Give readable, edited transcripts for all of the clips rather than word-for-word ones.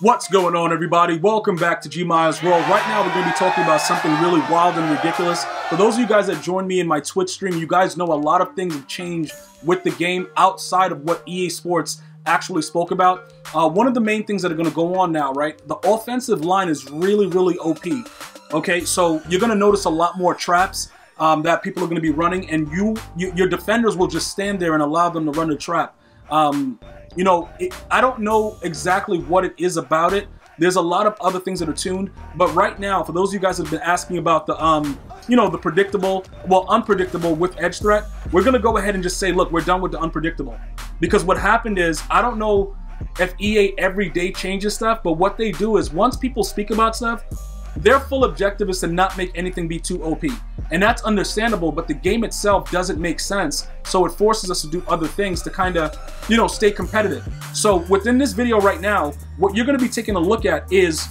What's going on, everybody? Welcome back to GmiasWorld. Right now, we're going to be talking about something really wild and ridiculous. For those of you guys that joined me in my Twitch stream, you guys know a lot of things have changed with the game outside of what EA Sports actually spoke about. One of the main things that are going to go on now, right? The offensive line is really OP. Okay, so you're going to notice a lot more traps that people are going to be running, and your defenders will just stand there and allow them to run the trap. You know, I don't know exactly what it is about it. There's a lot of other things that are tuned, but right now, for those of you guys that have been asking about the, you know, the predictable, well, unpredictable with edge threat, we're gonna go ahead and just say, look, we're done with the unpredictable. Because what happened is, I don't know if EA every day changes stuff, but what they do is once people speak about stuff, their full objective is to not make anything be too OP. And that's understandable, but the game itself doesn't make sense. So it forces us to do other things to kind of, you know, stay competitive. So within this video right now, what you're going to be taking a look at is,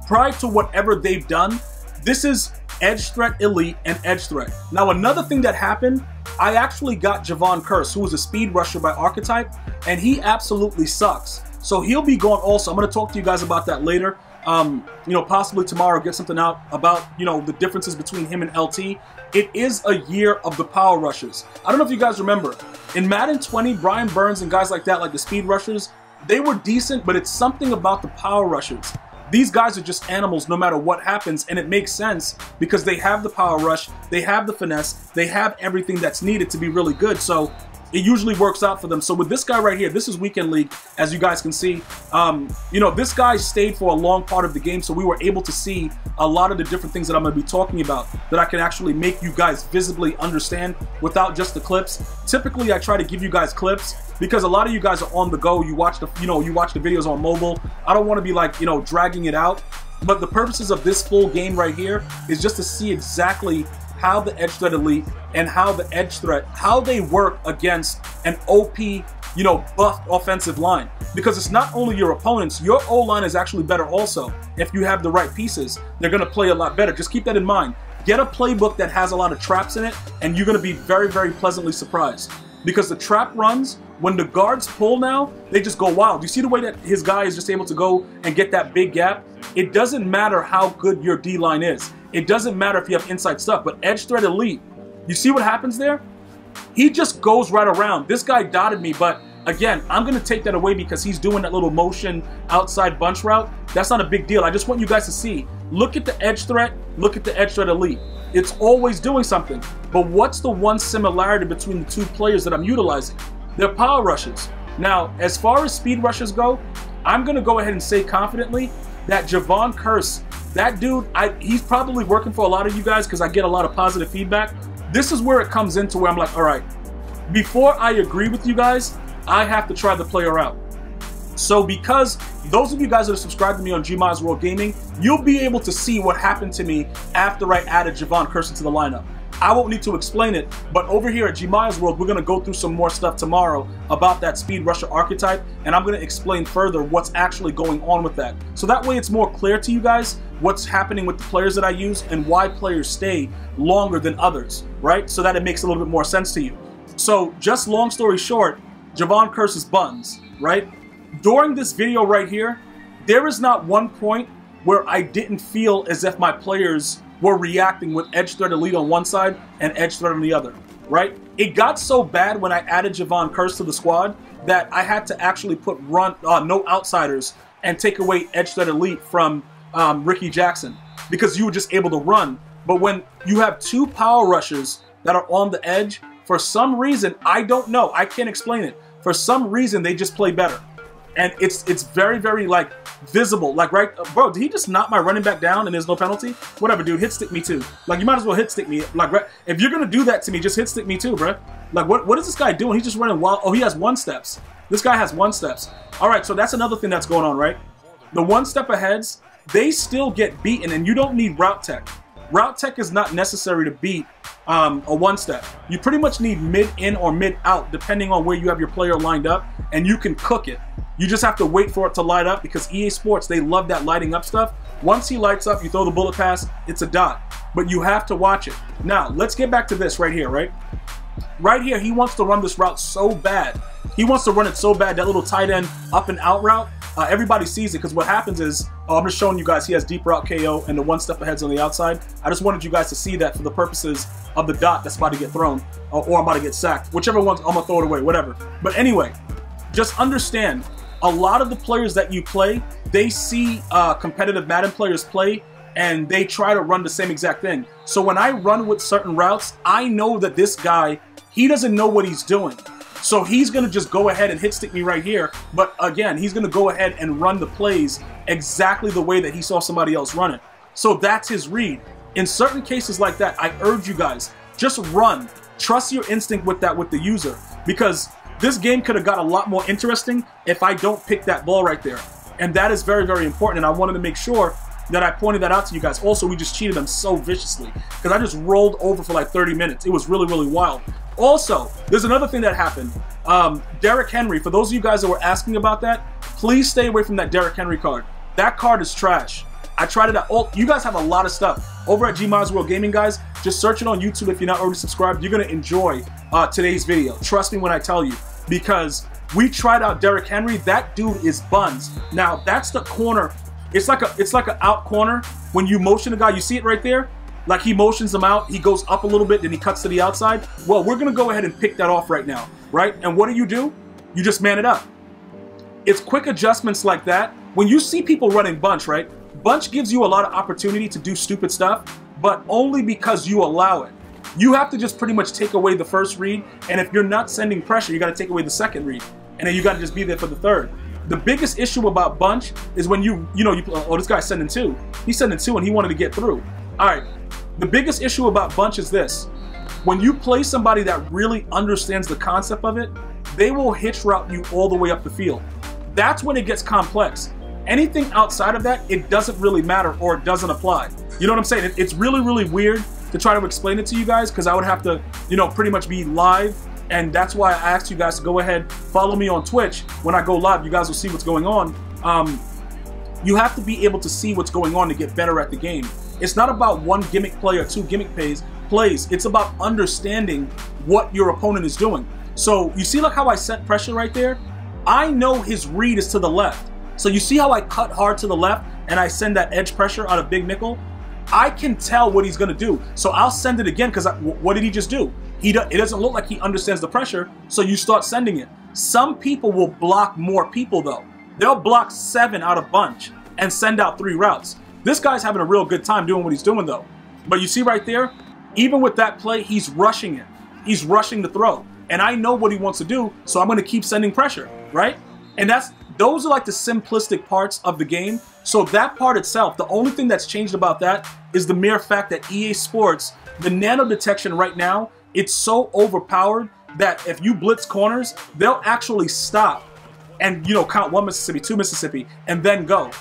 prior to whatever they've done, this is Edge Threat Elite and Edge Threat. Now, another thing that happened, I actually got Javon Curse, who was a speed rusher by archetype, and he absolutely sucks. So he'll be gone also. I'm going to talk to you guys about that later. You know, possibly tomorrow get something out about, you know, the differences between him and LT. It is a year of the power rushers. I don't know if you guys remember, in Madden 20, Brian Burns and guys like that, like the speed rushers, they were decent, but it's something about the power rushers. These guys are just animals no matter what happens, and it makes sense because they have the power rush, they have the finesse, they have everything that's needed to be really good. So it usually works out for them. So with this guy right here, this is Weekend League, as you guys can see. You know, this guy stayed for a long part of the game, so we were able to see a lot of the different things that I'm going to be talking about that I can actually make you guys visibly understand without just the clips. Typically, I try to give you guys clips because a lot of you guys are on the go. You watch the, you watch the videos on mobile. I don't want to be like, you know, dragging it out. But the purposes of this full game right here is just to see exactly how the Edge Threat Elite and how the Edge Threat, how they work against an OP, you know, buffed offensive line. Because it's not only your opponents, your O-line is actually better also. If you have the right pieces, they're going to play a lot better. Just keep that in mind. Get a playbook that has a lot of traps in it, and you're going to be very pleasantly surprised. Because the trap runs, when the guards pull now, they just go wild. You see the way that his guy is just able to go and get that big gap? It doesn't matter how good your D-line is. It doesn't matter if you have inside stuff, but Edge Threat Elite, you see what happens there? He just goes right around. This guy dotted me, but again, I'm going to take that away because he's doing that little motion outside bunch route. That's not a big deal. I just want you guys to see. Look at the Edge Threat. Look at the Edge Threat Elite. It's always doing something. But what's the one similarity between the two players that I'm utilizing? They're power rushes. Now, as far as speed rushers go, I'm going to go ahead and say confidently that Javon Curse, that dude, he's probably working for a lot of you guys because I get a lot of positive feedback. This is where it comes into where I'm like, all right, before I agree with you guys, I have to try the player out. So because those of you guys that are subscribed to me on GmiasWorld Gaming, you'll be able to see what happened to me after I added Javon Curse into the lineup. I won't need to explain it, but over here at GmiasWorld, we're going to go through some more stuff tomorrow about that speed rusher archetype, and I'm going to explain further what's actually going on with that. So that way it's more clear to you guys what's happening with the players that I use and why players stay longer than others, right? So that it makes a little bit more sense to you. So just long story short, Javon Curse's buttons, right? During this video right here, there is not one point where I didn't feel as if my players were reacting with Edge Threat Elite on one side and Edge Threat on the other, right? It got so bad when I added Javon Curse to the squad that I had to actually put no outsiders and take away Edge Threat Elite from Ricky Jackson because you were just able to run. But when you have two power rushers that are on the edge, for some reason, I don't know, I can't explain it. For some reason, they just play better. And it's very like visible. Like, right, bro, did he just knock my running back down and there's no penalty? Whatever, dude, hit stick me too. Like, you might as well hit stick me. Like, right, if you're gonna do that to me, just hit stick me too, bro. Like, what is this guy doing? He's just running wild. Oh, he has one steps. This guy has one steps. All right, so that's another thing that's going on, right? The one step aheads, they still get beaten, and you don't need route tech. Route tech is not necessary to beat a one step. You pretty much need mid in or mid out, depending on where you have your player lined up, and you can cook it. You just have to wait for it to light up because EA Sports, they love that lighting up stuff. Once he lights up, you throw the bullet pass, it's a dot. But you have to watch it. Now, let's get back to this right here, right? Right here, he wants to run this route so bad. He wants to run it so bad, that little tight end up and out route. Everybody sees it because what happens is, I'm just showing you guys he has deep route KO and the one step ahead's on the outside. I just wanted you guys to see that for the purposes of the dot that's about to get thrown or I'm about to get sacked. Whichever one, I'm gonna throw it away, whatever. But anyway, just understand, a lot of the players that you play, they see competitive Madden players play and they try to run the same exact thing. So when I run with certain routes, I know that this guy, he doesn't know what he's doing. So he's going to just go ahead and hit stick me right here. But again, he's going to go ahead and run the plays exactly the way that he saw somebody else run it. So that's his read. In certain cases like that, I urge you guys, just run. Trust your instinct with that with the user. Because this game could have got a lot more interesting if I don't pick that ball right there. And that is very, very important. And I wanted to make sure that I pointed that out to you guys. Also, we just cheated them so viciously because I just rolled over for like 30 minutes. It was really, really wild. Also, there's another thing that happened. Derrick Henry, for those of you guys that were asking about that, please stay away from that Derrick Henry card. That card is trash. I tried it out. You guys have a lot of stuff. Over at GmiasWorld Gaming, guys, just search it on YouTube if you're not already subscribed. You're going to enjoy today's video. Trust me when I tell you. Because we tried out Derrick Henry. That dude is buns. Now, that's the corner. It's like an out corner. When you motion a guy, you see it right there? Like he motions him out, he goes up a little bit, then he cuts to the outside. Well, we're gonna go ahead and pick that off right now, right? And what do? You just man it up. It's quick adjustments like that. When you see people running bunch, right? Bunch gives you a lot of opportunity to do stupid stuff, but only because you allow it. You have to just pretty much take away the first read, and if you're not sending pressure, you gotta take away the second read. And then you gotta just be there for the third. The biggest issue about bunch is when you oh, this guy's sending two. He's sending two and he wanted to get through. All right. The biggest issue about bunch is this. When you play somebody that really understands the concept of it, they will hitch route you all the way up the field. That's when it gets complex. Anything outside of that, it doesn't really matter or it doesn't apply. You know what I'm saying? It's really, really weird to try to explain it to you guys because I would have to, pretty much be live. And that's why I asked you guys to go ahead, follow me on Twitch. When I go live, you guys will see what's going on. You have to be able to see what's going on to get better at the game. It's not about one gimmick play or two gimmick plays. It's about understanding what your opponent is doing. So you see like how I set pressure right there? I know his read is to the left. So you see how I cut hard to the left and I send that edge pressure on a big nickel? I can tell what he's going to do. So I'll send it again because what did he just do? It doesn't look like he understands the pressure, so you start sending it. Some people will block more people though. They'll block 7 out of bunch and send out 3 routes. This guy's having a real good time doing what he's doing though. But you see right there, even with that play, he's rushing it. He's rushing the throw. And I know what he wants to do, so I'm going to keep sending pressure, right? And those are like the simplistic parts of the game. So that part itself, the only thing that's changed about that is the mere fact that EA Sports, the nano detection right now, it's so overpowered that if you blitz corners, they'll actually stop and, count 1 Mississippi, 2 Mississippi, and then go.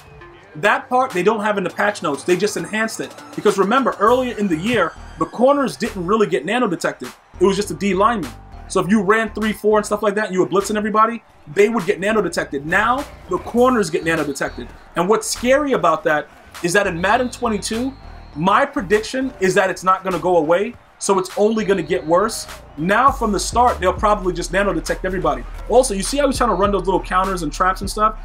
That part they don't have in the patch notes. They just enhanced it. Because remember, earlier in the year, the corners didn't really get nano detected. It was just a D lineman. So if you ran 3-4 and stuff like that, and you were blitzing everybody, they would get nano detected. Now, the corners get nano detected. And what's scary about that is that in Madden 22, my prediction is that it's not going to go away. So it's only going to get worse. Now from the start, they'll probably just nano detect everybody. Also, you see how he's trying to run those little counters and traps and stuff?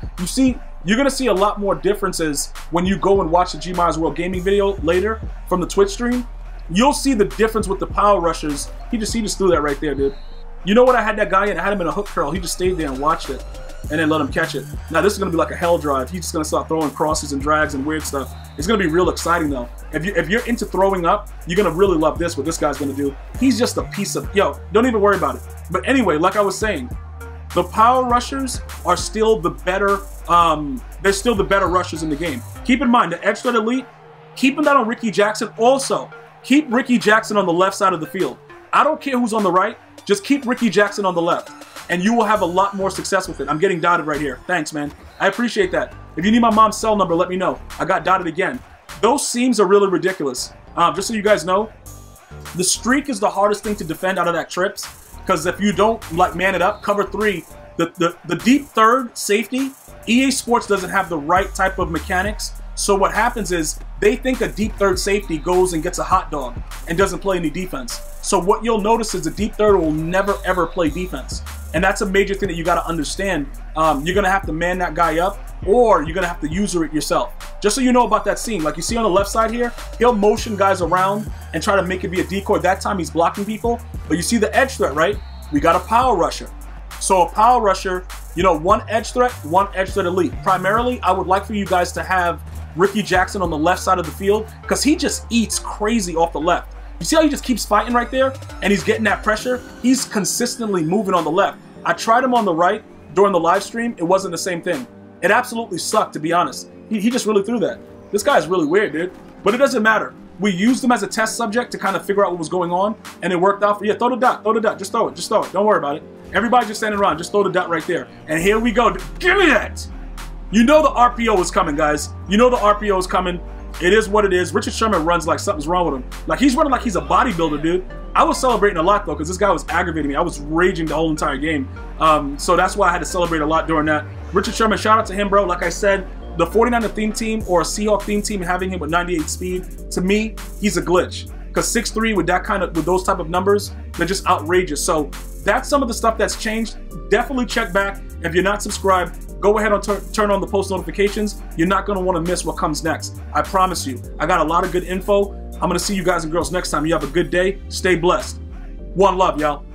You're going to see a lot more differences when you go and watch the GmiasWorld Gaming video later from the Twitch stream. You'll see the difference with the power rushers. He just threw that right there, dude. You know what I had that guy in? I had him in a hook curl. He just stayed there and watched it and then let him catch it. Now this is going to be like a hell drive. He's just going to start throwing crosses and drags and weird stuff. It's going to be real exciting though. If you're into throwing up, you're going to really love what this guy's going to do. He's just a piece of, don't even worry about it. But anyway, like I was saying, the power rushers are still the better, they're still the better rushers in the game. Keep in mind, the edge threat elite, keeping that on Ricky Jackson. Also, keep Ricky Jackson on the left side of the field. I don't care who's on the right. Just keep Ricky Jackson on the left, and you will have a lot more success with it. I'm getting dotted right here. Thanks, man. I appreciate that. If you need my mom's cell number, let me know. I got dotted again. Those seams are really ridiculous. Just so you guys know, the streak is the hardest thing to defend out of that trips, because if you don't man it up, cover 3, the deep third safety, EA Sports doesn't have the right type of mechanics. So what happens is they think a deep third safety goes and gets a hot dog and doesn't play any defense. So what you'll notice is the deep third will never ever play defense. And that's a major thing that you got to understand. You're going to have to man that guy up, or you're going to have to user it yourself. Just so you know about that scene, like you see on the left side here, he'll motion guys around and try to make it be a decoy. That time he's blocking people. But you see the edge threat, right? We got a power rusher. So a power rusher, you know, one edge threat elite. Primarily, I would like for you guys to have Ricky Jackson on the left side of the field, because he just eats crazy off the left. You see how he just keeps fighting right there? And he's getting that pressure? He's consistently moving on the left. I tried him on the right during the live stream. It wasn't the same thing. It absolutely sucked, to be honest. He just really threw that. This guy is really weird, dude. But it doesn't matter. We used him as a test subject to kind of figure out what was going on, and it worked out for, yeah, throw the dot, just throw it, don't worry about it. Everybody just standing around, just throw the dot right there. And here we go, give me that! You know the RPO is coming, guys. You know the RPO is coming. It is what it is. Richard Sherman runs like something's wrong with him. Like, he's running like he's a bodybuilder, dude. I was celebrating a lot, though, because this guy was aggravating me. I was raging the whole entire game. So that's why I had to celebrate a lot during that. Richard Sherman, shout out to him, bro. Like I said, the 49er theme team or a Seahawk theme team having him with 98 speed, to me, he's a glitch. Because 6'3" with those type of numbers, they're just outrageous. So that's some of the stuff that's changed. Definitely check back. If you're not subscribed, go ahead and turn on the post notifications. You're not going to want to miss what comes next. I promise you. I got a lot of good info. I'm going to see you guys and girls next time. You have a good day. Stay blessed. One love, y'all.